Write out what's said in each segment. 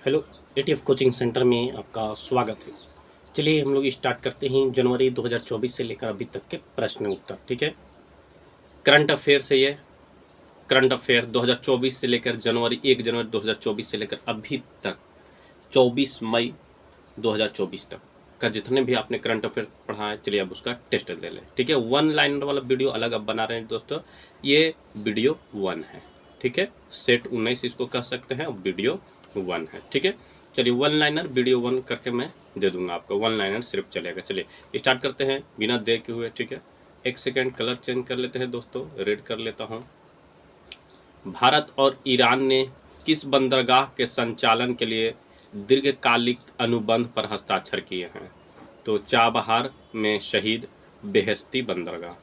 Hello, ETF coaching centre में आपका स्वागत है। चलिए हम लोग स्टार्ट करते हैं जनवरी 2024 से लेकर अभी तक के प्रश्न उत्तर। ठीक है, करंट अफेयर से ये करंट अफेयर 2024 से लेकर जनवरी 2024 से लेकर अभी तक 24 मई 2024 तक का जितने भी आपने करंट अफेयर पढ़ा है, चलिए अब उसका टेस्ट ले लें। ठीक है, वन लाइनर वाला वीडियो अलग अब बना रहे हैं दोस्तों, ये वीडियो 1 है। ठीक है, सेट 19 इसको कह सकते हैं, वीडियो 1 है। ठीक है, चलिए वन लाइनर वीडियो 1 करके मैं दे दूंगा आपको, वन लाइनर सिर्फ चलेगा। चलिए स्टार्ट करते हैं बिना देर के हुए। ठीक है, एक सेकेंड कलर चेंज कर लेते हैं दोस्तों, रेड कर लेता हूँ। भारत और ईरान ने किस बंदरगाह के संचालन के लिए दीर्घकालिक अनुबंध पर हस्ताक्षर किए हैं? तो चाबहार में शहीद बेहेश्ती बंदरगाह।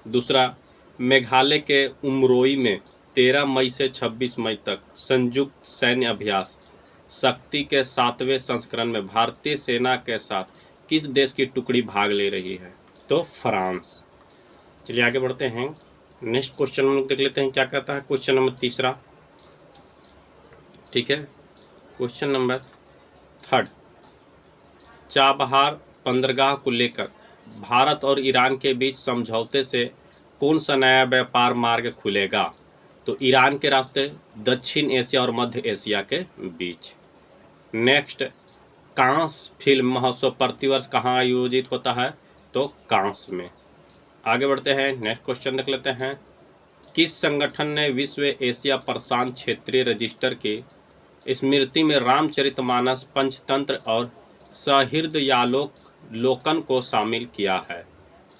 दूसरा, मेघालय के उमरोई में 13 मई से 26 मई तक संयुक्त सैन्य अभ्यास शक्ति के 7वें संस्करण में भारतीय सेना के साथ किस देश की टुकड़ी भाग ले रही है? तो फ्रांस। चलिए आगे बढ़ते हैं, नेक्स्ट क्वेश्चन हम लोग देख लेते हैं क्या कहता है। Question number 3। ठीक है, क्वेश्चन नंबर 3, चाबहार बंदरगाह को लेकर भारत और ईरान के बीच समझौते से कौन सा नया व्यापार मार्ग खुलेगा? तो ईरान के रास्ते दक्षिण एशिया और मध्य एशिया के बीच। नेक्स्ट, कांस फिल्म महोत्सव प्रतिवर्ष कहाँ आयोजित होता है? तो कांस में। आगे बढ़ते हैं, नेक्स्ट क्वेश्चन देख लेते हैं। किस संगठन ने विश्व एशिया प्रशांत क्षेत्रीय रजिस्टर की स्मृति में रामचरितमानस, पंचतंत्र और सहृदयालोकन को शामिल किया है?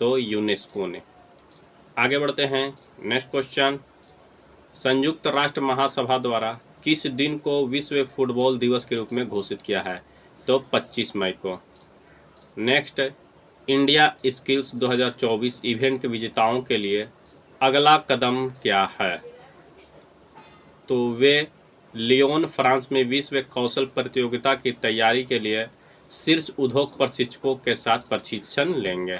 तो यूनेस्को ने। आगे बढ़ते हैं, नेक्स्ट क्वेश्चन, संयुक्त राष्ट्र महासभा द्वारा किस दिन को विश्व फुटबॉल दिवस के रूप में घोषित किया है? तो 25 मई को। नेक्स्ट, इंडिया स्किल्स 2024 इवेंट के विजेताओं के लिए अगला कदम क्या है? तो वे लियोन फ्रांस में विश्व कौशल प्रतियोगिता की तैयारी के लिए शीर्ष उद्योग प्रशिक्षकों के साथ प्रशिक्षण लेंगे।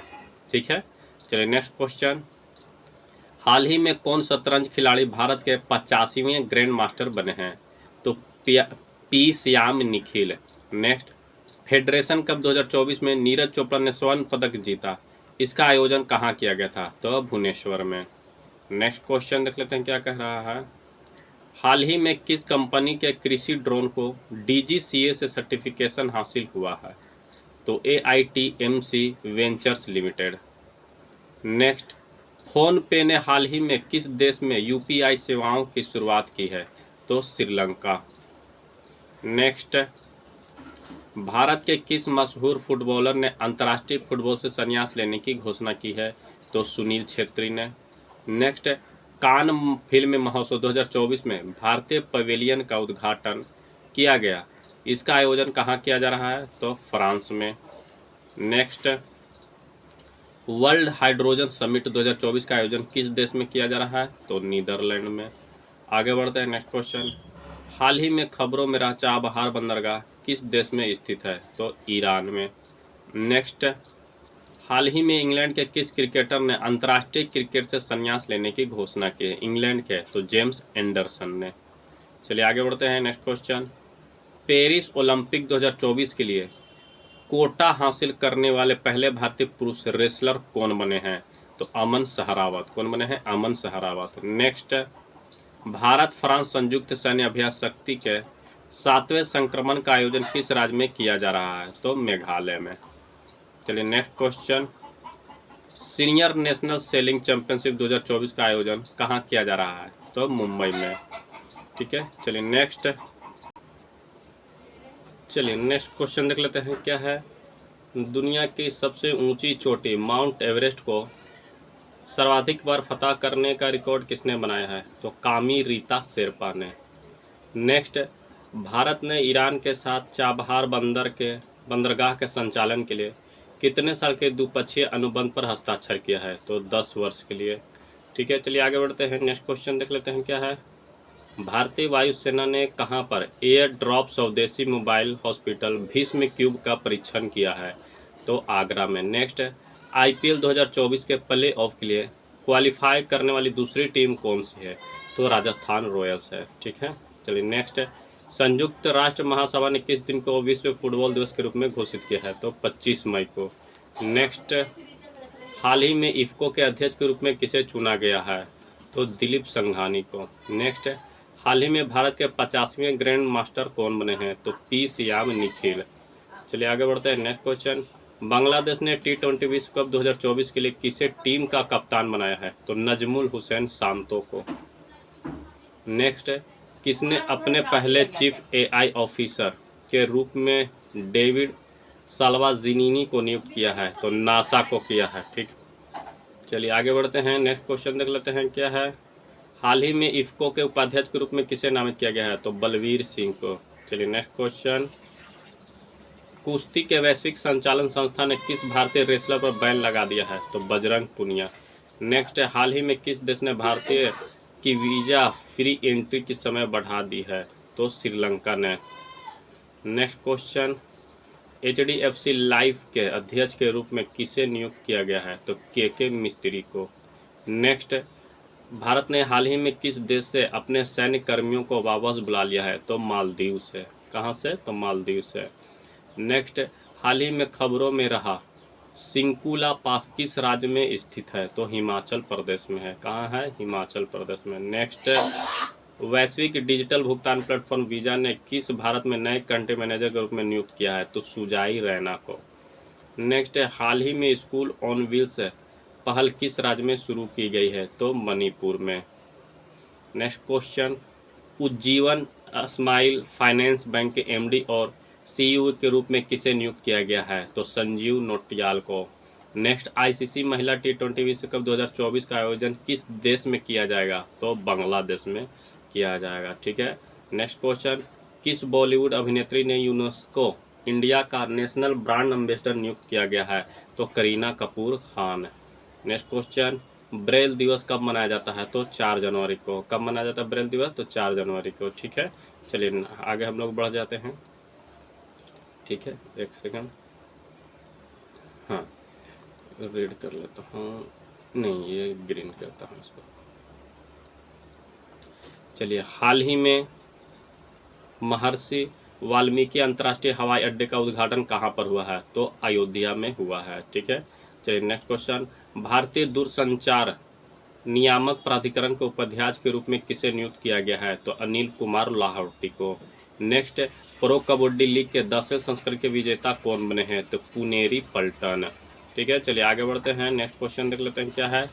ठीक है, चलिए नेक्स्ट क्वेश्चन, हाल ही में कौन शतरंज खिलाड़ी भारत के 85वें ग्रैंड मास्टर बने हैं? तो P Shyam Nikhil. Next, federation cup 2024 में नीरज चोपड़ा ने स्वर्ण पदक जीता, इसका आयोजन कहाँ किया गया था? तो भुवनेश्वर में। नेक्स्ट क्वेश्चन देख लेते हैं क्या कह रहा है। हाल ही में किस कंपनी के कृषि ड्रोन को DGCA से सर्टिफिकेशन हासिल हुआ है? तो AITMC ventures limited. Next, phone पे ने हाल ही में किस देश में UPI सेवाओं की शुरुआत की है? तो श्रीलंका। नेक्स्ट, भारत के किस मशहूर फुटबॉलर ने अंतर्राष्ट्रीय फुटबॉल से संन्यास लेने की घोषणा की है? तो सुनील छेत्री ने। नेक्स्ट, कान फिल्म महोत्सव 2024 में भारतीय पवेलियन का उद्घाटन किया गया, इसका आयोजन कहाँ किया जा रहा है? तो फ्रांस में। नेक्स्ट, वर्ल्ड हाइड्रोजन समिट 2024 का आयोजन किस देश में किया जा रहा है? तो नीदरलैंड में। आगे बढ़ते हैं, नेक्स्ट क्वेश्चन, हाल ही में खबरों में रहा चाबहार बंदरगाह किस देश में स्थित है? तो ईरान में। नेक्स्ट, हाल ही में इंग्लैंड के किस क्रिकेटर ने अंतर्राष्ट्रीय क्रिकेट से संन्यास लेने की घोषणा की है? इंग्लैंड के, तो जेम्स एंडरसन ने। चलिए आगे बढ़ते हैं, नेक्स्ट क्वेश्चन, पेरिस ओलंपिक 2024 के लिए कोटा हासिल करने वाले पहले भारतीय पुरुष रेसलर कौन बने हैं? तो अमन सहरावत। कौन बने हैं? अमन सहरावत। नेक्स्ट, भारत फ्रांस संयुक्त सैन्य अभ्यास शक्ति के 7वें संस्करण का आयोजन किस राज्य में किया जा रहा है? तो मेघालय में। चलिए next question, senior national selling championship 2024 का आयोजन कहाँ किया जा रहा है? तो मुंबई में। ठीक है, चलिए नेक्स्ट क्वेश्चन देख लेते हैं क्या है। दुनिया की सबसे ऊंची चोटी माउंट एवरेस्ट को सर्वाधिक बार फतह करने का रिकॉर्ड किसने बनाया है? तो कामी रीता शेरपा ने। नेक्स्ट, भारत ने ईरान के साथ चाबहार बंदरगाह के संचालन के लिए कितने साल के द्विपक्षीय अनुबंध पर हस्ताक्षर किया है? तो 10 वर्ष के लिए। ठीक है, चलिए आगे बढ़ते हैं, नेक्स्ट क्वेश्चन देख लेते हैं क्या है। भारतीय वायुसेना ने कहां पर एयर ड्रॉप स्वदेशी मोबाइल हॉस्पिटल भीष्म क्यूब का परीक्षण किया है? तो आगरा में। नेक्स्ट, IPL 2024 के प्ले ऑफ के लिए क्वालिफाई करने वाली दूसरी टीम कौन सी है? तो राजस्थान रॉयल्स है। ठीक है, चलिए नेक्स्ट, संयुक्त राष्ट्र महासभा ने किस दिन को विश्व फुटबॉल दिवस के रूप में घोषित किया है? तो 25 मई को। नेक्स्ट, हाल ही में इफ्को के अध्यक्ष के रूप में किसे चुना गया है? तो दिलीप संघानी को। नेक्स्ट, हाल ही में भारत के 50वें ग्रैंड मास्टर कौन बने हैं? तो पी सियाम निखिल। चलिए आगे बढ़ते हैं। नेक्स्ट क्वेश्चन, बांग्लादेश ने T20 विश्व कप 2024 के लिए किसे टीम का कप्तान बनाया है? तो नजमुल हुसैन शांतो को। नेक्स्ट, किसने अपने पहले चीफ AI ऑफिसर के रूप में डेविड साल्वाजिनी को नियुक्त किया है? तो नासा को किया है। ठीक, चलिए आगे बढ़ते हैं। नेक्स्ट क्वेश्चन देख लेते हैं क्या है। हाल ही में इफ्को के उपाध्यक्ष के रूप में किसे नामित किया गया है? तो बलवीर सिंह को। चलिए नेक्स्ट क्वेश्चन, कुश्ती के वैश्विक संचालन संस्था ने किस भारतीय रेसलर पर बैन लगा दिया है? तो बजरंग पुनिया। नेक्स्ट, हाल ही में किस देश ने भारतीय की वीजा फ्री एंट्री की समय बढ़ा दी है? तो श्रीलंका ने। नेक्स्ट क्वेश्चन, HDFC लाइफ के अध्यक्ष के रूप में किसे नियुक्त किया गया है? तो KK मिस्त्री को। नेक्स्ट, भारत ने हाल ही में किस देश से अपने सैन्य कर्मियों को वापस बुला लिया है? तो मालदीव से। कहाँ से? तो मालदीव से। नेक्स्ट, हाल ही में खबरों में रहा सिंकुला पास किस राज्य में स्थित है? तो हिमाचल प्रदेश में है। कहाँ है? हिमाचल प्रदेश में। नेक्स्ट, वैश्विक डिजिटल भुगतान प्लेटफॉर्म वीजा ने किस भारत में नए कंट्री मैनेजर के रूप में नियुक्त किया है? तो सुजाई रैना को। नेक्स्ट, हाल ही में स्कूल ऑन व्हील्स पहल किस राज्य में शुरू की गई है? तो मणिपुर में। Next question, Ujjivan smile finance bank के MD और CEO के रूप में किसे नियुक्त किया गया है? तो संजीव नोटियाल को। नेक्स्ट, ICC महिला T20 विश्व कप 2024 का आयोजन किस देश में किया जाएगा? तो बांग्लादेश में किया जाएगा। ठीक है। नेक्स्ट क्वेश्चन, किस बॉलीवुड अभिनेत्री ने यूनेस्को इंडिया का नेशनल ब्रांड एम्बेसडर नियुक्त किया गया है? तो Kareena Kapoor Khan. Next question, Braille दिवस कब मनाया जाता है? तो 4 जनवरी को। कब मनाया जाता है ब्रेल दिवस? तो 4 जनवरी को। ठीक है, चलिए आगे हम लोग बढ़ जाते हैं। ठीक है, एक सेकंड, हाँ रेड कर लेता हूँ, नहीं ये ग्रीन करता हूँ इसको। चलिए, हाल ही में महर्षि वाल्मीकि अंतर्राष्ट्रीय हवाई अड्डे का उद्घाटन कहाँ पर हुआ है? तो अयोध्या में हुआ है। ठीक है, चलिए नेक्स्ट क्वेश्चन, भारतीय दूरसंचार नियामक प्राधिकरण के उपाध्यक्ष के रूप में किसे नियुक्त किया गया है? तो अनिल कुमार लाहौटी को। नेक्स्ट, प्रो कबड्डी लीग के 10वें संस्करण के विजेता कौन बने हैं? तो पुनेरी पल्टन। ठीक है, चलिए आगे बढ़ते हैं। नेक्स्ट क्वेश्चन देख लेते हैं क्या है।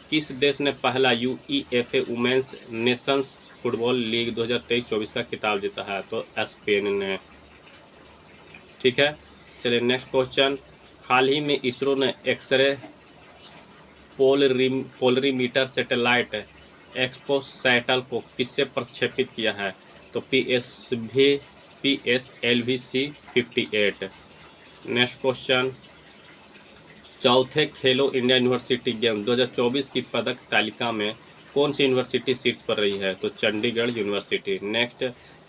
किस देश ने पहला UEFA women's nations football league 2023-24 का खिताब जीता है? तो स्पेन ने। ठीक है, चलिए नेक्स्ट क्वेश्चन, हाल ही में इसरो ने एक्सरे पोलरीमीटर सैटेलाइट एक्सपोसैटल को किससे प्रक्षेपित किया है? तो PSLV-C58। नेक्स्ट क्वेश्चन, चौथे खेलो इंडिया यूनिवर्सिटी गेम 2024 की पदक तालिका में कौन सी यूनिवर्सिटी शीर्ष पर रही है? तो चंडीगढ़ यूनिवर्सिटी। नेक्स्ट,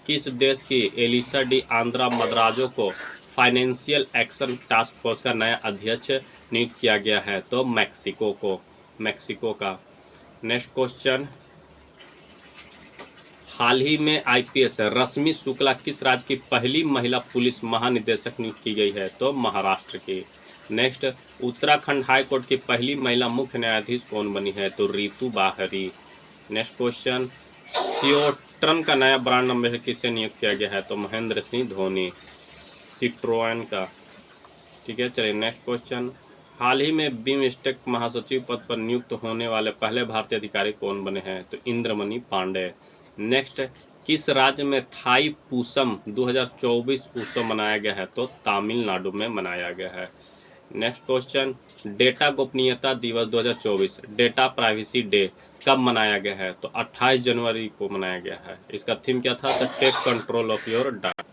किस देश की एलिसा डी आंद्रा मद्राजो को फाइनेंशियल एक्शन टास्क फोर्स का नया अध्यक्ष नियुक्त किया गया है? तो मैक्सिको का। नेक्स्ट क्वेश्चन, हाल ही में IPS रश्मि शुक्ला किस राज्य की पहली महिला पुलिस महानिदेशक नियुक्त की गई है? तो महाराष्ट्र की। नेक्स्ट, उत्तराखंड हाई कोर्ट की पहली महिला मुख्य न्यायाधीश कौन बनी है? तो रीतू बाहरी। नेक्स्ट क्वेश्चन, सियोट्रन का नया ब्रांड एम्बेसडर किसे नियुक्त किया गया है? तो महेंद्र सिंह धोनी, सिट्रोएन का। ठीक है, चलिए नेक्स्ट क्वेश्चन, हाल ही में बिमस्टेक महासचिव पद पर नियुक्त होने वाले पहले भारतीय अधिकारी कौन बने हैं? तो इंद्रमणि पांडे। नेक्स्ट, किस राज्य में थाई पूसम 2024 उत्सव मनाया गया है? तो तमिलनाडु में मनाया गया है। नेक्स्ट क्वेश्चन, डेटा गोपनीयता दिवस 2024 डेटा प्राइवेसी डे कब मनाया गया है? तो 28 जनवरी को मनाया गया है। इसका थीम क्या था? तो take control of your data.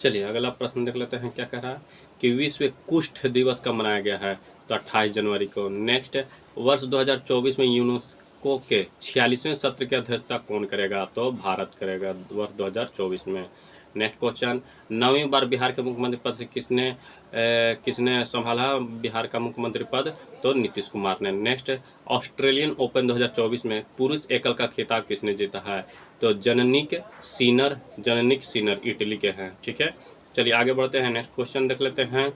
चलिए अगला प्रश्न देख लेते हैं क्या कह रहा है कि विश्व कुष्ठ दिवस कब मनाया गया है? तो 28 जनवरी को। नेक्स्ट, वर्ष 2024 में यूनेस्को के 46वें सत्र की अध्यक्षता कौन करेगा? तो भारत करेगा वर्ष 2024 में। नेक्स्ट क्वेश्चन, 9वीं बार बिहार के मुख्यमंत्री पद से किसने संभाला बिहार का मुख्यमंत्री पद? तो नीतीश कुमार ने। नेक्स्ट, ऑस्ट्रेलियन ओपन 2024 में पुरुष एकल का खिताब किसने जीता है? तो जनिक सिनर इटली के हैं। ठीक है, चलिए आगे बढ़ते हैं। नेक्स्ट क्वेश्चन देख लेते हैं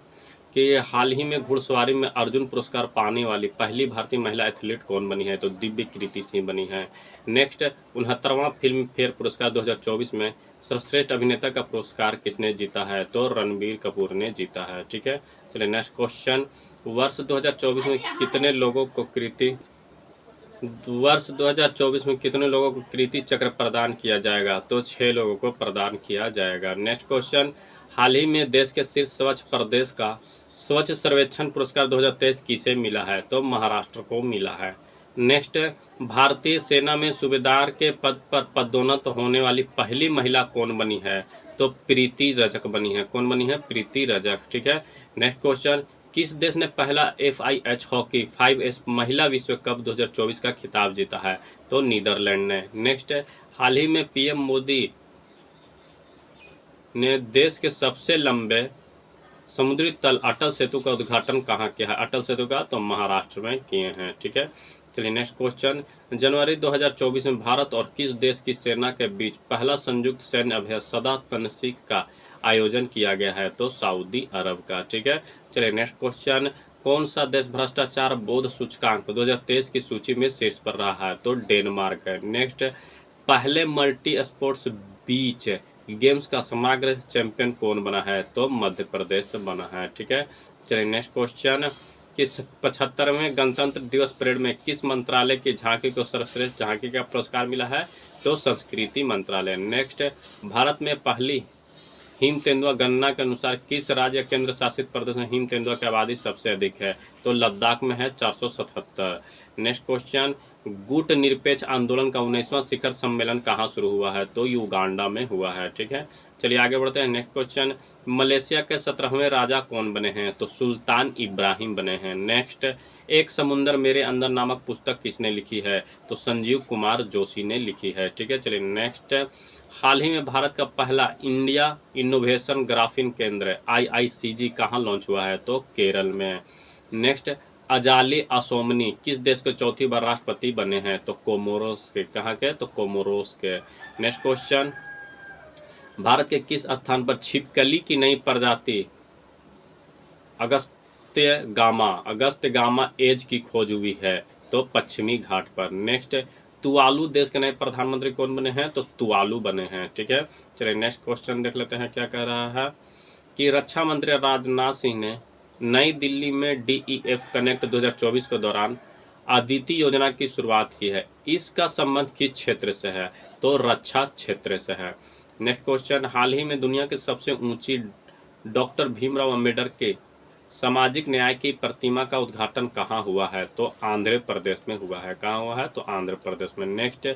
कि हाल ही में घुड़सवारी में अर्जुन पुरस्कार पाने वाली पहली भारतीय महिला एथलीट कौन बनी है? तो दिव्य कृति सिंह बनी है। नेक्स्ट, 69वां फिल्म फेयर पुरस्कार 2024 में सर्वश्रेष्ठ अभिनेता का पुरस्कार किसने जीता है? तो रणबीर कपूर ने जीता है। ठीक है, चलिए नेक्स्ट क्वेश्चन, वर्ष 2024 में कितने लोगों को कीर्ति चक्र प्रदान किया जाएगा? तो 6 लोगों को प्रदान किया जाएगा। नेक्स्ट क्वेश्चन, हाल ही में देश के शीर्ष स्वच्छ प्रदेश का स्वच्छ सर्वेक्षण पुरस्कार 2023 किसे मिला है? तो महाराष्ट्र को मिला है। नेक्स्ट, भारतीय सेना में सूबेदार के पद पर पदोन्नत होने वाली पहली महिला कौन बनी है? तो प्रीति रजक बनी है। कौन बनी है? प्रीति रजक। ठीक है, नेक्स्ट क्वेश्चन, किस देश ने पहला FIH हॉकी 5S महिला विश्व कप 2024 का खिताब जीता है? तो नीदरलैंड ने। नेक्स्ट, हाल ही में PM मोदी ने देश के सबसे लंबे समुद्री तल अटल सेतु का उद्घाटन कहाँ किया है? अटल सेतु का तो महाराष्ट्र में किए हैं। ठीक है, चलिए नेक्स्ट क्वेश्चन, जनवरी 2024 में भारत और किस देश की सेना के बीच पहला संयुक्त सैन्य अभ्यास सदा तनसीक का आयोजन किया गया है? तो सऊदी अरब का। ठीक है, चलिए नेक्स्ट क्वेश्चन, कौन सा देश भ्रष्टाचार बोध सूचकांक 2023 की सूची में शीर्ष पर रहा है? तो डेनमार्क है। नेक्स्ट, पहले मल्टी स्पोर्ट्स बीच गेम्स का समग्र चैंपियन कौन बना है? तो मध्य प्रदेश बना है। ठीक है, चलिए नेक्स्ट क्वेश्चन, किस 75वें गणतंत्र दिवस परेड में किस मंत्रालय की झांकी को सर्वश्रेष्ठ झांकी का पुरस्कार मिला है? तो संस्कृति मंत्रालय। नेक्स्ट, भारत में पहली हिम तेंदुआ गणना के अनुसार किस राज्य या केंद्र शासित प्रदेश में हिम तेंदुआ की आबादी सबसे अधिक है? तो लद्दाख में है 477। नेक्स्ट क्वेश्चन, गुट निरपेक्ष आंदोलन का 19वां शिखर सम्मेलन कहाँ शुरू हुआ है? तो युगांडा में हुआ है। ठीक है, चलिए आगे बढ़ते हैं। नेक्स्ट क्वेश्चन, मलेशिया के 17वें राजा कौन बने हैं? तो सुल्तान इब्राहिम बने हैं। नेक्स्ट, एक समुंदर मेरे अंदर नामक पुस्तक किसने लिखी है? तो संजीव कुमार जोशी ने लिखी है। ठीक है, चलिए नेक्स्ट, हाल ही में भारत का पहला इंडिया इनोवेशन ग्राफीन केंद्र IICG कहाँ लॉन्च हुआ है? तो केरल में। नेक्स्ट, अजाली असोमनी किस देश के चौथी बार राष्ट्रपति बने हैं? तो कोमोरोस के। कहाँ के? तो कोमोरोस के। नेक्स्ट क्वेश्चन, भारत के किस स्थान पर छिपकली की नई प्रजाति अगस्त्य गामा एज की खोज हुई है? तो पश्चिमी घाट पर। नेक्स्ट, तुवालू देश के नए प्रधानमंत्री कौन बने हैं? तो तुवालू बने हैं। ठीक है, चलिए नेक्स्ट क्वेश्चन देख लेते हैं क्या कह रहा है कि रक्षा मंत्री राजनाथ सिंह ने नई दिल्ली में DEF कनेक्ट 2024 के दौरान अदिति योजना की शुरुआत की है। इसका संबंध किस क्षेत्र से है? तो रक्षा क्षेत्र से है। नेक्स्ट क्वेश्चन, हाल ही में दुनिया की सबसे ऊंची डॉक्टर भीमराव अंबेडकर के सामाजिक न्याय की प्रतिमा का उद्घाटन कहाँ हुआ है? तो आंध्र प्रदेश में हुआ है। कहाँ हुआ है? तो आंध्र प्रदेश में। नेक्स्ट,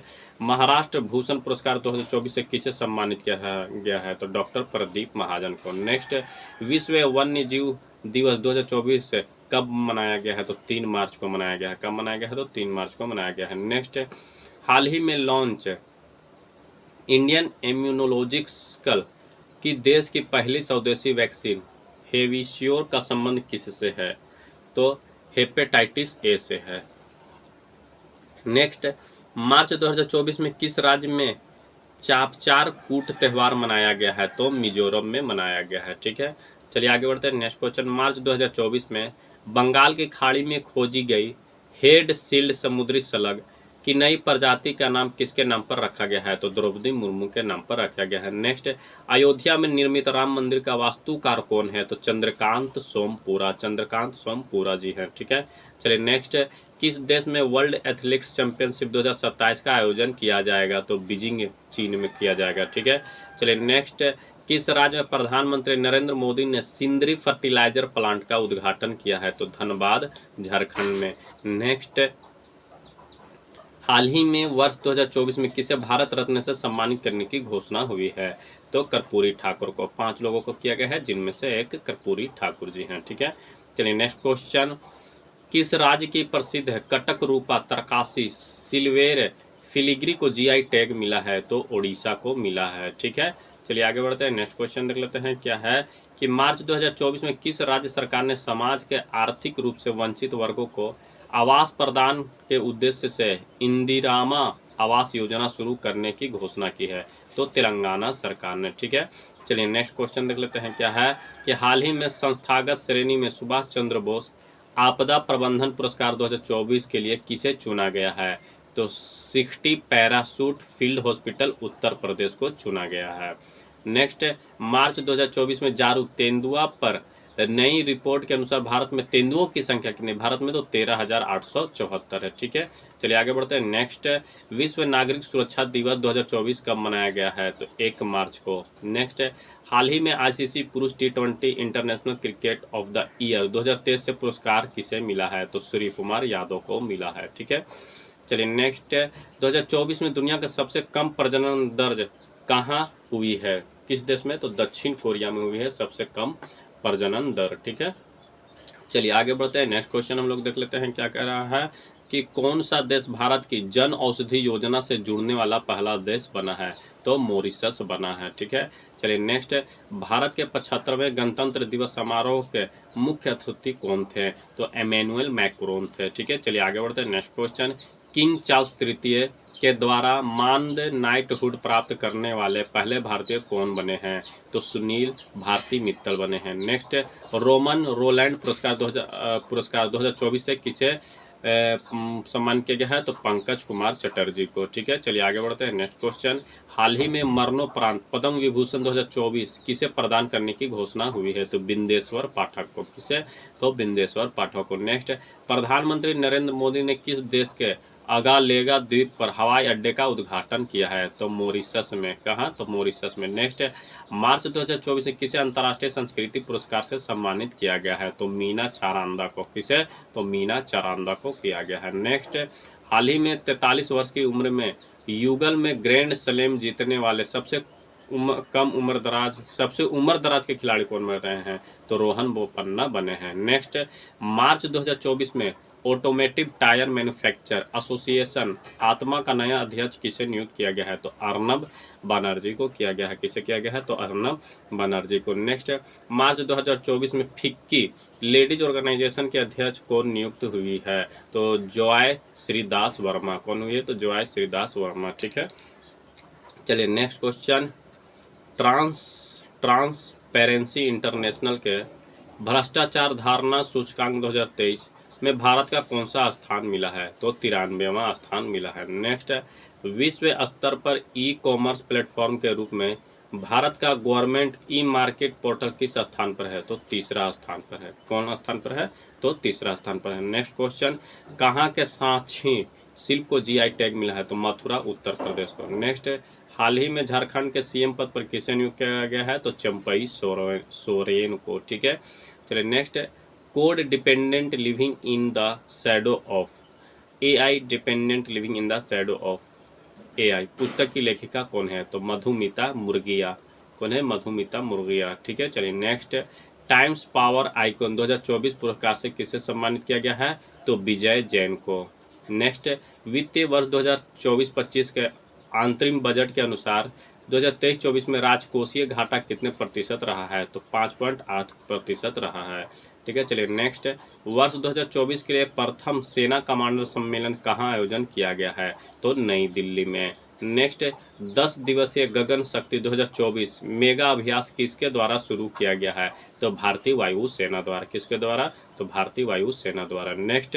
महाराष्ट्र भूषण पुरस्कार 2024 से किसे सम्मानित किया गया है? तो डॉक्टर प्रदीप महाजन को। नेक्स्ट, विश्व वन्य जीव दिवस 2024 से कब मनाया गया है? तो 3 मार्च को मनाया गया है। कब मनाया गया है? तो 3 मार्च को मनाया गया है। नेक्स्ट, हाल ही में लॉन्च इंडियन इम्यूनोलॉजिकल की देश की पहली स्वदेशी वैक्सीन हेविश्योर का संबंध किससे है? तो हेपेटाइटिस ए से है। नेक्स्ट, मार्च 2024 में किस राज्य में चापचार कूट त्यौहार मनाया गया है? तो मिजोरम में मनाया गया है। ठीक है, चलिए आगे बढ़ते हैं। नेक्स्ट क्वेश्चन, मार्च 2024 में बंगाल की खाड़ी में खोजी गई हेड सील्ड समुद्री स्लग की नई प्रजाति का नाम किसके नाम पर रखा गया है? तो द्रौपदी मुर्मू के नाम पर रखा गया है। नेक्स्ट, अयोध्या में निर्मित राम मंदिर का वास्तुकार कौन है? तो चंद्रकांत सोमपुरा जी हैं। ठीक है, चलिए नेक्स्ट, किस देश में वर्ल्ड एथलेटिक्स चैंपियनशिप 2027 का आयोजन किया जाएगा? तो बीजिंग चीन में किया जाएगा। ठीक है, चलिए नेक्स्ट, किस राज्य में प्रधानमंत्री नरेंद्र मोदी ने सिंदरी फर्टिलाइजर प्लांट का उद्घाटन किया है? तो धनबाद झारखंड में। नेक्स्ट, हाल ही में वर्ष 2024 में किसे भारत रत्न से सम्मानित करने की घोषणा हुई है? तो कर्पूरी ठाकुर को। 5 लोगों को किया गया है, जिनमें से एक कर्पूरी ठाकुर जी हैं। ठीक है, चलिए नेक्स्ट क्वेश्चन, किस राज्य की प्रसिद्ध है कटक रूपा तरकासी सिल्वेर फिलिग्री को जीआई टैग मिला है? तो उड़ीसा को मिला है। ठीक है, चलिए आगे बढ़ते हैं। नेक्स्ट क्वेश्चन देख लेते हैं क्या है कि मार्च 2024 में किस राज्य सरकार ने समाज के आर्थिक रूप से वंचित वर्गों को आवास प्रदान के उद्देश्य से इंदिरामा आवास योजना शुरू करने की घोषणा की है? तो तेलंगाना सरकार ने। ठीक है, चलिए नेक्स्ट क्वेश्चन देख लेते हैं क्या है कि हाल ही में संस्थागत श्रेणी में सुभाष चंद्र बोस आपदा प्रबंधन पुरस्कार 2024 के लिए किसे चुना गया है? तो 60 parachute field hospital Uttar Pradesh को चुना गया है। नेक्स्ट, मार्च 2024 में जारी तेंदुआ पर नई रिपोर्ट के अनुसार भारत में तेंदुओं की संख्या कितनी? भारत में तो 13,874 है। ठीक है, चलिए आगे बढ़ते हैं। नेक्स्ट, विश्व नागरिक सुरक्षा दिवस 2024 कब मनाया गया है? तो 1 मार्च को। नेक्स्ट, हाल ही में आईसीसी पुरुष T20 international cricket of the year 2023 से पुरस्कार किसे मिला है? तो सूर्य कुमार यादव को मिला है। ठीक है, चलिए नेक्स्ट, 2024 में दुनिया का सबसे कम प्रजनन दर कहाँ हुई है? किस देश में? तो दक्षिण कोरिया में हुई है सबसे कम प्रजनन दर। ठीक है, चलिए आगे बढ़ते हैं। नेक्स्ट क्वेश्चन हम लोग देख लेते हैं क्या कह रहा है कि कौन सा देश भारत की जन औषधि योजना से जुड़ने वाला पहला देश बना है? तो मॉरिशस बना है। ठीक है, चलिए नेक्स्ट, भारत के 75वें गणतंत्र दिवस समारोह के मुख्य अतिथि कौन थे? तो एमेनुअल मैक्रोन थे। ठीक है, चलिए आगे बढ़ते हैं। नेक्स्ट क्वेश्चन, किंग चार्ल्स तृतीय के द्वारा मानद नाइटहुड प्राप्त करने वाले पहले भारतीय कौन बने हैं? तो सुनील भारती मित्तल बने हैं। नेक्स्ट, रोमन रोलैंड पुरस्कार 2024 से किसे सम्मानित किया गया है? तो पंकज कुमार चटर्जी को। ठीक है, चलिए आगे बढ़ते हैं। नेक्स्ट क्वेश्चन, हाल ही में मरणोपरांत पद्म विभूषण 2024 किसे प्रदान करने की घोषणा हुई है? तो बिंदेश्वर पाठक को। किसे? तो बिंदेश्वर पाठक को। नेक्स्ट, प्रधानमंत्री नरेंद्र मोदी ने किस देश के अगालेगा द्वीप पर हवाई अड्डे का उद्घाटन किया है? तो मॉरिशस में। कहाँ? तो मॉरिशस में। नेक्स्ट, मार्च 2024 में किसे अंतर्राष्ट्रीय संस्कृति पुरस्कार से सम्मानित किया गया है? तो मीना चारांदा को। किसे? तो मीना चारांदा को किया गया है। नेक्स्ट, हाल ही में 43 वर्ष की उम्र में युगल में ग्रैंड स्लैम जीतने वाले सबसे उम्र दराज के खिलाड़ी कौन बन रहे हैं? तो रोहन बोपन्ना बने हैं। नेक्स्ट, मार्च 2024 में ऑटोमेटिव टायर मैन्युफैक्चर एसोसिएशन आत्मा का नया अध्यक्ष किसे नियुक्त किया गया है? तो अर्नब बनर्जी को किया गया है। किसे किया गया है? तो अर्नब बनर्जी को। नेक्स्ट, मार्च 2024 में फिक्की लेडीज ऑर्गेनाइजेशन के अध्यक्ष कौन नियुक्त हुई है? तो जॉय श्रीदास वर्मा। कौन हुई है? तो जॉय श्रीदास वर्मा। ठीक है, चलिए नेक्स्ट क्वेश्चन, ट्रांसपेरेंसी इंटरनेशनल के भ्रष्टाचार धारणा सूचकांक 2023 में भारत का कौन सा स्थान मिला है? तो 93वां स्थान मिला है। नेक्स्ट, विश्व स्तर पर ई कॉमर्स प्लेटफॉर्म के रूप में भारत का गवर्नमेंट ई मार्केट पोर्टल किस स्थान पर है? तो तीसरा स्थान पर है। कौन स्थान पर है? तो तीसरा स्थान पर है। नेक्स्ट क्वेश्चन, कहाँ के सांची शिल्प को जीआई टैग मिला है? तो मथुरा उत्तर प्रदेश को। नेक्स्ट, हाल ही में झारखंड के सीएम पद पर किसे नियुक्त किया गया है? तो चंपई सोरेन को। ठीक है, चलिए next, code dependent living in the shadow of AI dependent living in the shadow of AI पुस्तक की लेखिका कौन है? तो मधुमिता मुर्गिया। कौन है? मधुमिता मुर्गिया। ठीक है, चलिए नेक्स्ट, टाइम्स पावर आइकॉन 2024 पुरस्कार से किसे सम्मानित किया गया है? तो विजय जैन को। नेक्स्ट, वित्तीय वर्ष 2024-25 के अंतरिम बजट के अनुसार 2023-24 में राजकोषीय घाटा कितने प्रतिशत रहा है? तो 5.8% रहा है। ठीक है, चलिए नेक्स्ट, वर्ष 2024 के लिए प्रथम सेना कमांडर सम्मेलन कहाँ आयोजन किया गया है? तो नई दिल्ली में। नेक्स्ट, 10 दिवसीय गगन शक्ति 2024 मेगा अभ्यास किसके द्वारा शुरू किया गया है? तो भारतीय वायु सेना द्वारा। किसके द्वारा? तो भारतीय वायु सेना द्वारा। नेक्स्ट,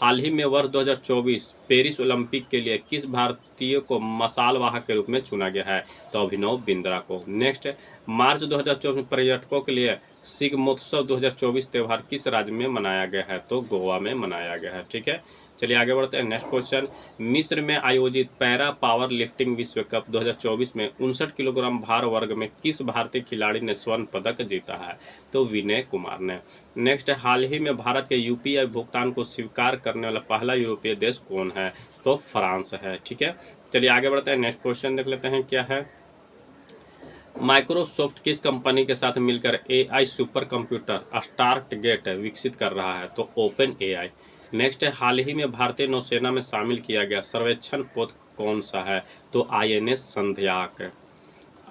हाल ही में वर्ष 2024 पेरिस ओलंपिक के लिए किस भारतीय को मशाल वाहक के रूप में चुना गया है? तो अभिनव बिंद्रा को। नेक्स्ट, मार्च 2024 में पर्यटकों के लिए शिग्मोत्सव 2024 त्यौहार किस राज्य में मनाया गया है? तो गोवा में मनाया गया है। ठीक है, चलिए आगे बढ़ते हैं। नेक्स्ट क्वेश्चन, मिस्र में आयोजित पैरा पावर लिफ्टिंग विश्व कप 2024 में 59 किलोग्राम भार वर्ग में किस भारतीय खिलाड़ी ने स्वर्ण पदक जीता है? तो विनय कुमार ने। नेक्स्ट, हाल ही में भारत के यूपीआई भुगतान को स्वीकार करने वाला पहला यूरोपीय देश कौन है? तो फ्रांस है। ठीक है, चलिए आगे बढ़ते हैं। नेक्स्ट क्वेश्चन देख लेते हैं क्या है। माइक्रोसॉफ्ट किस कंपनी के साथ मिलकर एआई सुपर कंप्यूटर स्टारगेट विकसित कर रहा है? तो ओपन एआई। नेक्स्ट है, हाल ही में भारतीय नौसेना में शामिल किया गया सर्वेक्षण पोत कौन सा है? तो INS संध्याक।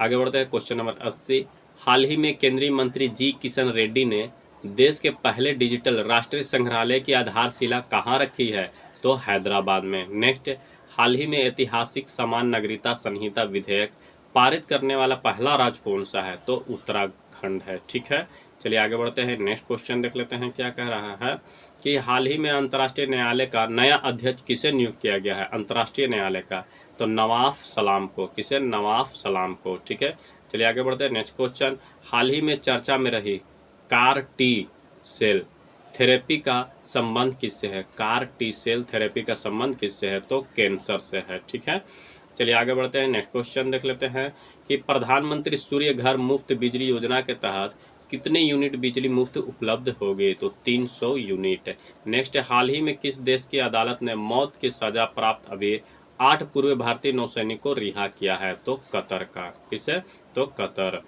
आगे बढ़ते हैं क्वेश्चन नंबर 80। हाल ही में केंद्रीय मंत्री जी किशन रेड्डी ने देश के पहले डिजिटल राष्ट्रीय संग्रहालय की आधारशिला कहाँ रखी है? तो हैदराबाद में। नेक्स्ट, हाल ही में ऐतिहासिक समान नागरिकता संहिता विधेयक पारित करने वाला पहला राज्य कौन सा है? तो उत्तराखंड है। ठीक है, चलिए आगे बढ़ते हैं। नेक्स्ट क्वेश्चन देख लेते हैं क्या कह रहा है कि हाल ही में अंतर्राष्ट्रीय न्यायालय का नया अध्यक्ष किसे नियुक्त किया गया है? अंतर्राष्ट्रीय न्यायालय का तो नवाफ सलाम को। किसे? नवाफ सलाम को। ठीक है, चलिए आगे बढ़ते हैं। नेक्स्ट क्वेश्चन, हाल ही में चर्चा में रही कार टी सेल थेरेपी का संबंध किससे है? कार टी सेल थेरेपी का संबंध किससे है? तो कैंसर से है। ठीक है, चलिए आगे बढ़ते हैं। नेक्स्ट क्वेश्चन देख लेते हैं कि प्रधानमंत्री सूर्य घर मुफ्त बिजली योजना के तहत कितने यूनिट बिजली मुफ्त उपलब्ध होगी? तो 300 यूनिट। नेक्स्ट, हाल ही में किस देश की अदालत ने मौत की सजा प्राप्त अभी 8 पूर्व भारतीय नौसैनिक को रिहा किया है? तो कतर का। किसे? तो कतर।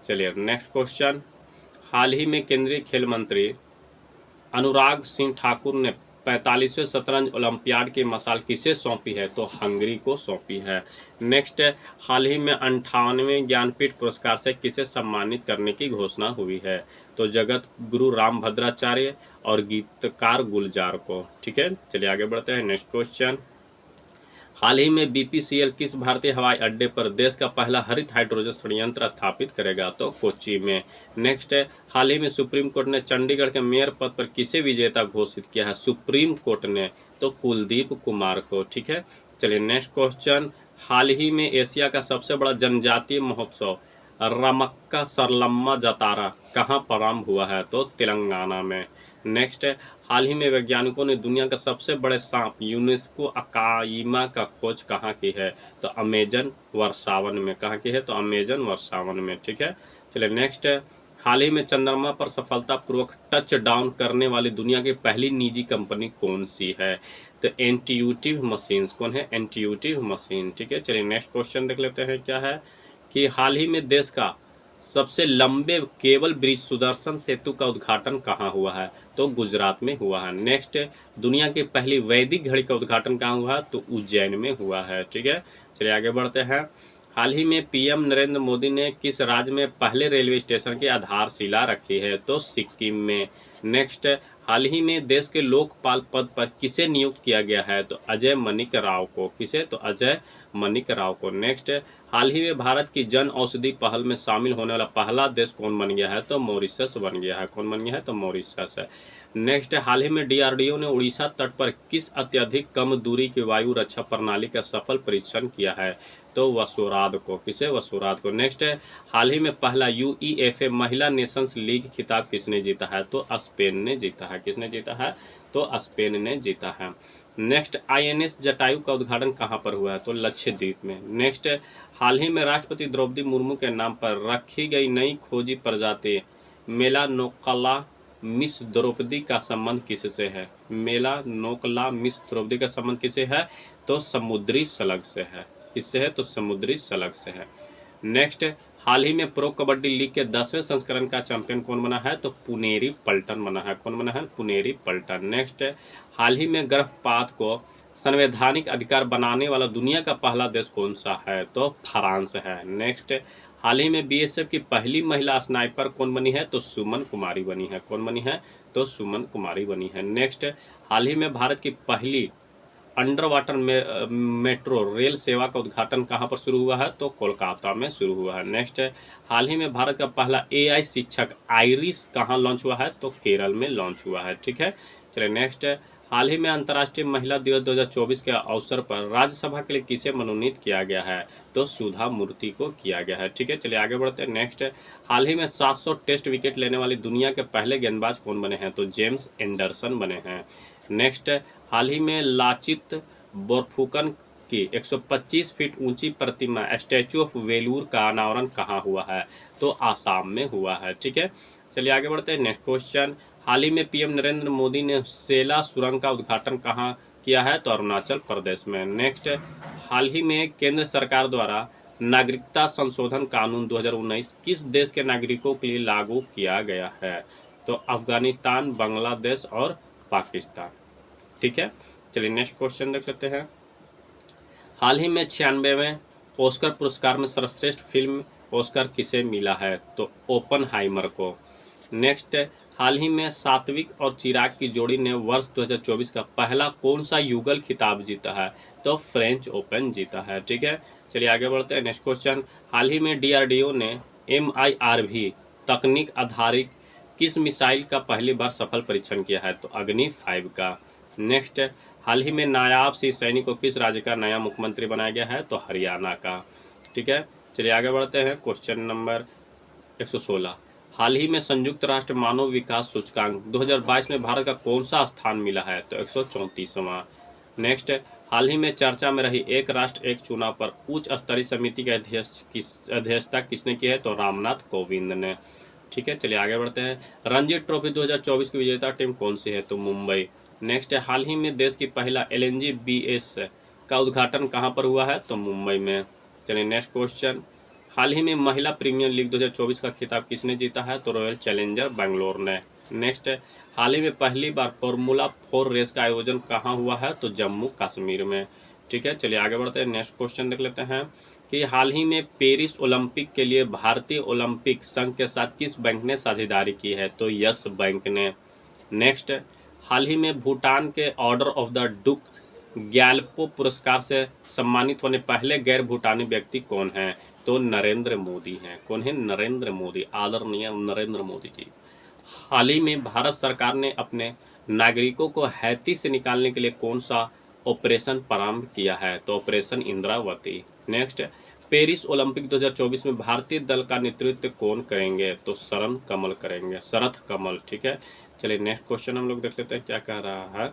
चलिए नेक्स्ट क्वेश्चन, हाल ही में केंद्रीय खेल मंत्री अनुराग सिंह ठाकुर ने 45वें शतरंज ओलंपियाड की मशाल किसे सौंपी है? तो हंगरी को सौंपी है। नेक्स्ट, हाल ही में 58वें ज्ञानपीठ पुरस्कार से किसे सम्मानित करने की घोषणा हुई है? तो जगत गुरु रामभद्राचार्य और गीतकार गुलजार को। ठीक है, चलिए आगे बढ़ते हैं। नेक्स्ट क्वेश्चन, हाल ही में BPCL किस भारतीय हवाई अड्डे पर देश का पहला हरित हाइड्रोजन संयंत्र स्थापित करेगा? तो कोच्चि में। नेक्स्ट है, हाल ही में सुप्रीम कोर्ट ने चंडीगढ़ के मेयर पद पर किसे विजेता घोषित किया है? सुप्रीम कोर्ट ने तो कुलदीप कुमार को। ठीक है, चलिए नेक्स्ट क्वेश्चन, हाल ही में एशिया का सबसे बड़ा जनजातीय महोत्सव रमक्का सरलम्मा जातरा कहाँ प्रारंभ हुआ है? तो तेलंगाना में। नेक्स्ट है, हाल ही में वैज्ञानिकों ने दुनिया का सबसे बड़े सांप यूनेस्को अकाइमा का खोज कहाँ की है? तो अमेजन वर्षावन में। कहाँ की है? तो अमेजन वर्षावन में। ठीक है, चलिए नेक्स्ट है, हाल ही में चंद्रमा पर सफलतापूर्वक टच डाउन करने वाली दुनिया की पहली निजी कंपनी कौन सी है? तो इंट्यूटिव मशीन्स। कौन है? Intuitive machine. ठीक है, चलिए नेक्स्ट क्वेश्चन देख लेते हैं क्या है कि हाल ही में देश का सबसे लंबे केबल ब्रिज सुदर्शन सेतु का उद्घाटन कहाँ हुआ है? तो गुजरात में हुआ है। नेक्स्ट, दुनिया की पहली वैदिक घड़ी का उद्घाटन कहाँ हुआ है? तो उज्जैन में हुआ है। ठीक है, चलिए आगे बढ़ते हैं। हाल ही में PM नरेंद्र मोदी ने किस राज्य में पहले रेलवे स्टेशन की आधारशिला रखी है? तो सिक्किम में। नेक्स्ट, हाल ही में देश के लोकपाल पद पर किसे नियुक्त किया गया है? तो अजय मनिक राव को। किसे? तो अजय मनिक राव को। नेक्स्ट, हाल ही में भारत की जन औषधि पहल में शामिल होने वाला पहला देश कौन बन गया है? तो मॉरिशस बन गया है। कौन बन गया है? तो मॉरिशस है। नेक्स्ट, हाल ही में DRDO ने उड़ीसा तट पर किस अत्यधिक कम दूरी की वायु रक्षा प्रणाली का सफल परीक्षण किया है? तो वसुराद को। किसे? वसुराद को। नेक्स्ट है, हाल ही में पहला UEFA महिला नेशंस लीग खिताब किसने जीता है? तो स्पेन ने जीता है। किसने जीता है? तो स्पेन ने जीता है। नेक्स्ट, INS जटायु का उद्घाटन कहाँ पर हुआ है? तो लक्षद्वीप में। नेक्स्ट, हाल ही में राष्ट्रपति द्रौपदी मुर्मू के नाम पर रखी गई नई खोजी प्रजाति मेलानोकला मिस द्रौपदी का संबंध किससे है? मेलानोकला मिस द्रौपदी का संबंध किससे है? तो समुद्री स्लग से है। किससे है? तो समुद्री स्लग से है। नेक्स्ट, हाल ही में प्रो कबड्डी लीग के 10वें संस्करण का चैंपियन कौन बना है? तो पुनेरी पल्टन बना है। कौन बना है? पुनेरी पल्टन। नेक्स्ट, हाल ही में गर्भपात को संवैधानिक अधिकार बनाने वाला दुनिया का पहला देश कौन सा है? तो फ्रांस है। नेक्स्ट, हाल ही में BSF की पहली महिला स्नाइपर कौन बनी है? तो सुमन कुमारी बनी है। कौन बनी है? तो सुमन कुमारी बनी है। नेक्स्ट, हाल ही में भारत की पहली अंडर वाटर मेट्रो रेल सेवा का उद्घाटन कहाँ पर शुरू हुआ है? तो कोलकाता में शुरू हुआ है। नेक्स्ट है, हाल ही में भारत का पहला AI शिक्षक आइरिस कहाँ लॉन्च हुआ है? तो केरल में लॉन्च हुआ है। ठीक है, चलिए नेक्स्ट है, हाल ही में अंतर्राष्ट्रीय महिला दिवस 2024 के अवसर पर राज्यसभा के लिए किसे मनोनीत किया गया है? तो सुधा मूर्ति को किया गया है। ठीक है, चलिए आगे बढ़ते हैं। नेक्स्ट है, हाल ही में 700 टेस्ट विकेट लेने वाली दुनिया के पहले गेंदबाज कौन बने हैं? तो जेम्स एंडरसन बने हैं। नेक्स्ट, हाल ही में लाचित बोरफुकन की 125 फीट ऊंची प्रतिमा स्टैचू ऑफ वेलूर का अनावरण कहाँ हुआ है? तो आसाम में हुआ है। ठीक है, चलिए आगे बढ़ते हैं। नेक्स्ट क्वेश्चन, हाल ही में PM नरेंद्र मोदी ने सेला सुरंग का उद्घाटन कहाँ किया है? तो अरुणाचल प्रदेश में। नेक्स्ट, हाल ही में केंद्र सरकार द्वारा नागरिकता संशोधन कानून 2019 किस देश के नागरिकों के लिए लागू किया गया है? तो अफगानिस्तान, बांग्लादेश और पाकिस्तान। ठीक है, चलिए नेक्स्ट क्वेश्चन देख लेते हैं। हाल ही में 96वें ऑस्कर पुरस्कार में सर्वश्रेष्ठ फिल्म ऑस्कर किसे मिला है? तो ओपनहाइमर को। नेक्स्ट, हाल ही में सात्विक और चिराग की जोड़ी ने वर्ष 2024 का पहला कौन सा युगल खिताब जीता है? तो फ्रेंच ओपन जीता है। ठीक है, चलिए आगे बढ़ते हैं। नेक्स्ट क्वेश्चन, हाल ही में DRDO ने MIRV तकनीक आधारित किस मिसाइल का पहली बार सफल परीक्षण किया है? तो अग्नि 5 का। नेक्स्ट, हाल ही में नायाब सिंह सैनी को किस राज्य का नया मुख्यमंत्री बनाया गया है? तो हरियाणा का। ठीक है, चलिए आगे बढ़ते हैं। क्वेश्चन नंबर 116, हाल ही में संयुक्त राष्ट्र मानव विकास सूचकांक 2022 में भारत का कौन सा स्थान मिला है? तो 134वां। नेक्स्ट, हाल ही में चर्चा में रही एक राष्ट्र एक चुनाव पर उच्च स्तरीय समिति की अध्यक्षता किसने की है? तो रामनाथ कोविंद ने। ठीक है, चलिए आगे बढ़ते हैं। रणजी ट्रॉफी 2024 की विजेता टीम कौन सी है? तो मुंबई। नेक्स्ट है, हाल ही में देश की पहला LNG BS का उद्घाटन कहाँ पर हुआ है? तो मुंबई में। चलिए नेक्स्ट क्वेश्चन, हाल ही में महिला प्रीमियर लीग 2024 का खिताब किसने जीता है? तो रॉयल चैलेंजर बैंगलोर ने। नेक्स्ट है, हाल ही में पहली बार फॉर्मूला 4 रेस का आयोजन कहाँ हुआ है? तो जम्मू कश्मीर में। ठीक है, चलिए आगे बढ़ते हैं। नेक्स्ट क्वेश्चन देख लेते हैं कि हाल ही में पेरिस ओलंपिक के लिए भारतीय ओलंपिक संघ के साथ किस बैंक ने साझेदारी की है? तो यस बैंक ने। नेक्स्ट, हाल ही में भूटान के ऑर्डर ऑफ द डुक ग्यालपो पुरस्कार से सम्मानित होने पहले गैर भूटानी व्यक्ति कौन हैं? तो नरेंद्र मोदी हैं। कौन है? नरेंद्र मोदी, आदरणीय नरेंद्र मोदी जी। हाल ही में भारत सरकार ने अपने नागरिकों को हैती से निकालने के लिए कौन सा ऑपरेशन प्रारंभ किया है? तो operation Indravati. Next, Paris Olympic 2024 में भारतीय दल का नेतृत्व कौन करेंगे? तो शरण कमल करेंगे, शरथ कमल। ठीक है, चलिए नेक्स्ट क्वेश्चन हम लोग देख लेते हैं क्या कह रहा है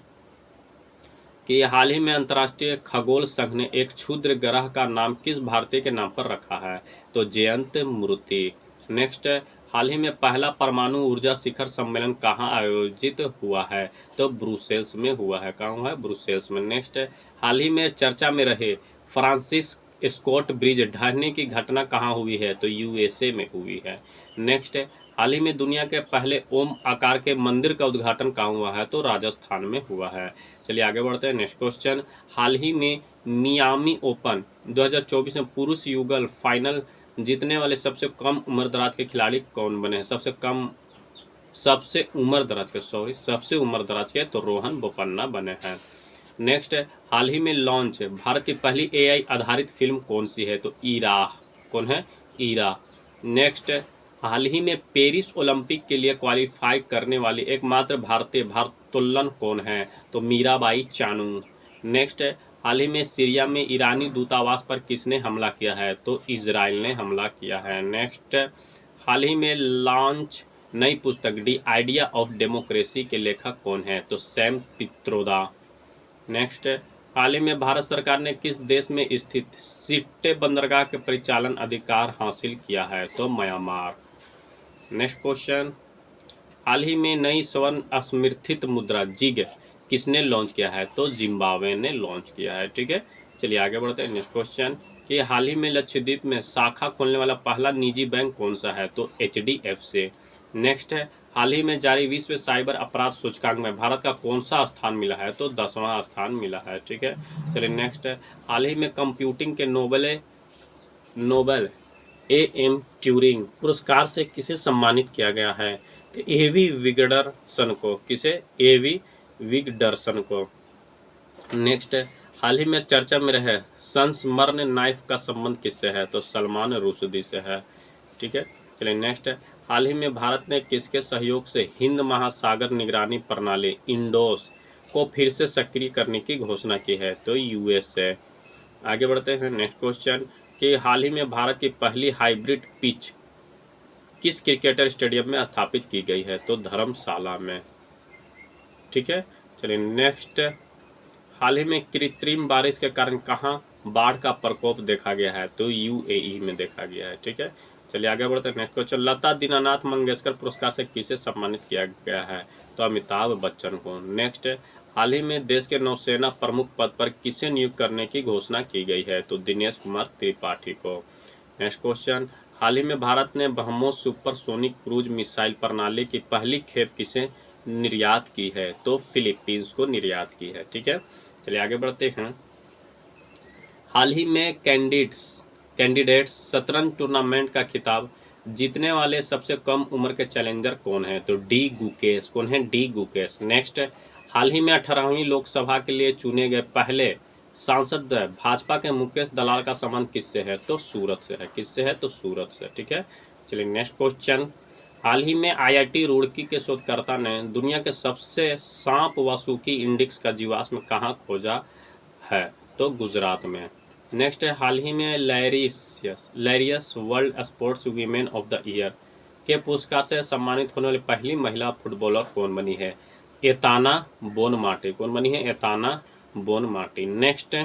कि हाल ही में अंतर्राष्ट्रीय खगोल संघ ने एक क्षुद्र ग्रह का नाम किस भारतीय के नाम पर रखा है? तो जयंत मूर्ति। नेक्स्ट, हाल ही में पहला परमाणु ऊर्जा शिखर सम्मेलन कहाँ आयोजित हुआ है? तो ब्रुसेल्स में हुआ है। कहाँ हुआ है? ब्रुसेल्स में। नेक्स्ट, हाल ही में चर्चा में रहे फ्रांसिस स्कॉट ब्रिज ढहने की घटना कहाँ हुई है? तो USA में हुई है। नेक्स्ट, हाल ही में दुनिया के पहले ओम आकार के मंदिर का उद्घाटन कहाँ हुआ है? तो राजस्थान में हुआ है। चलिए आगे बढ़ते हैं। नेक्स्ट क्वेश्चन, हाल ही में मियामी ओपन 2024 में पुरुष युगल फाइनल जीतने वाले सबसे कम उम्र दराज के खिलाड़ी कौन बने हैं? सबसे उम्र दराज के तो रोहन बोपन्ना बने हैं। नेक्स्ट, हाल ही में लॉन्च भारत की पहली AI आधारित फिल्म कौन सी है? तो ईरा। कौन है? ईरा। नेक्स्ट, हाल ही में पेरिस ओलंपिक के लिए क्वालिफाई करने वाली एकमात्र भारतीय भारोत्तोलन कौन है? तो मीराबाई चानू। नेक्स्ट, हाल ही में सीरिया में ईरानी दूतावास पर किसने हमला किया है? तो इजराइल ने हमला किया है। नेक्स्ट, हाल ही में लॉन्च नई पुस्तक दी आइडिया ऑफ डेमोक्रेसी के लेखक कौन है? तो सैम पित्रोदा। नेक्स्ट, हाल ही में भारत सरकार ने किस देश में स्थित सिट्टे बंदरगाह के परिचालन अधिकार हासिल किया है? तो म्यांमार। नेक्स्ट क्वेश्चन, हाल ही में नई स्वर्ण स्मृतित मुद्रा जिग किसने लॉन्च किया है? तो जिम्बाब्वे ने लॉन्च किया है। ठीक है, चलिए आगे बढ़ते हैं। नेक्स्ट क्वेश्चन कि हाल ही में लक्षद्वीप में शाखा खोलने वाला पहला निजी बैंक कौन सा है? तो HDFC। नेक्स्ट है, हाल ही में जारी विश्व साइबर अपराध सूचकांक में भारत का कौन सा स्थान मिला है? तो 10वां स्थान मिला है। ठीक है, चलिए नेक्स्ट है, हाल ही में कंप्यूटिंग के नोबेल AM ट्यूरिंग पुरस्कार से किसे सम्मानित किया गया है? तो AV विगडरसन को। किसे? AV विगडरसन को। नेक्स्ट, हाल ही में चर्चा में रहे संस्मरण नाइफ का संबंध किससे है? तो सलमान रुश्दी से है। ठीक है, चलिए नेक्स्ट, हाल ही में भारत ने किसके सहयोग से हिंद महासागर निगरानी प्रणाली इंडोस को फिर से सक्रिय करने की घोषणा की है? तो USA। आगे बढ़ते हैं। नेक्स्ट क्वेश्चन कि हाल ही में भारत की पहली हाइब्रिड पिच किस क्रिकेटर स्टेडियम में स्थापित की गई है? तो धर्मशाला में। ठीक है, चलिए नेक्स्ट, हाल ही में कृत्रिम बारिश के कारण कहाँ बाढ़ का प्रकोप देखा गया है? तो UAE में देखा गया है। ठीक है, चलिए आगे बढ़ते हैं। नेक्स्ट क्वेश्चन, लता दीनानाथ मंगेशकर पुरस्कार से किसे सम्मानित किया गया है? तो अमिताभ बच्चन को। नेक्स्ट, हाल ही में देश के नौसेना प्रमुख पद पर किसे नियुक्त करने की घोषणा की गई है? तो दिनेश कुमार त्रिपाठी को। नेक्स्ट क्वेश्चन, हाल ही में भारत ने ब्रह्मोस सुपरसोनिक क्रूज मिसाइल प्रणाली की पहली खेप किसे निर्यात की है? तो फिलीपींस को निर्यात की है। ठीक है, चलिए आगे बढ़ते हैं। हाल ही में कैंडिडेट्स शतरंज टूर्नामेंट का खिताब जीतने वाले सबसे कम उम्र के चैलेंजर कौन है? तो डी गुकेश। कौन है? डी गुकेश। नेक्स्ट, हाल ही में 18वीं लोकसभा के लिए चुने गए पहले सांसद भाजपा के मुकेश दलाल का संबंध किससे है? तो सूरत से है। किससे है? तो सूरत से। ठीक है, चलिए नेक्स्ट क्वेश्चन। हाल ही में आईआईटी रुड़की के शोधकर्ता ने दुनिया के सबसे सांप वासुकी इंडेक्स का जीवाश्म कहाँ खोजा है? तो गुजरात में। नेक्स्ट है, हाल ही में Laureus world sports women of the year के पुरस्कार से सम्मानित होने वाली पहली महिला फुटबॉलर कौन बनी है? एताना बोनमार्टी। कौन बनी है? एताना बोनमार्टी। नेक्स्ट,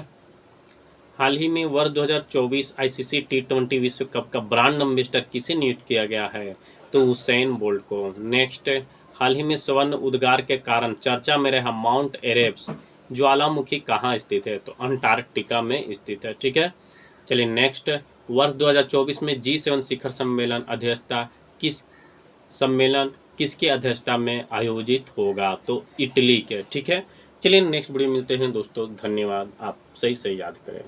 हाल ही में वर्ष 2024 आईसीसी टी20 विश्व कप का ब्रांड एम्बेसडर किसे नियुक्त किया गया है? तो हुसैन बोल्ट को। नेक्स्ट, हाल ही में स्वर्ण उद्गार के कारण चर्चा में रहा माउंट एरेब्स ज्वालामुखी कहाँ स्थित है? तो अंटार्कटिका में स्थित है। ठीक है, चलिए नेक्स्ट, वर्ष 2024 में G7 शिखर सम्मेलन किसकी अध्यक्षता में आयोजित होगा? तो इटली के। ठीक है, चलिए नेक्स्ट वीडियो मिलते हैं दोस्तों। धन्यवाद, आप सही याद करें।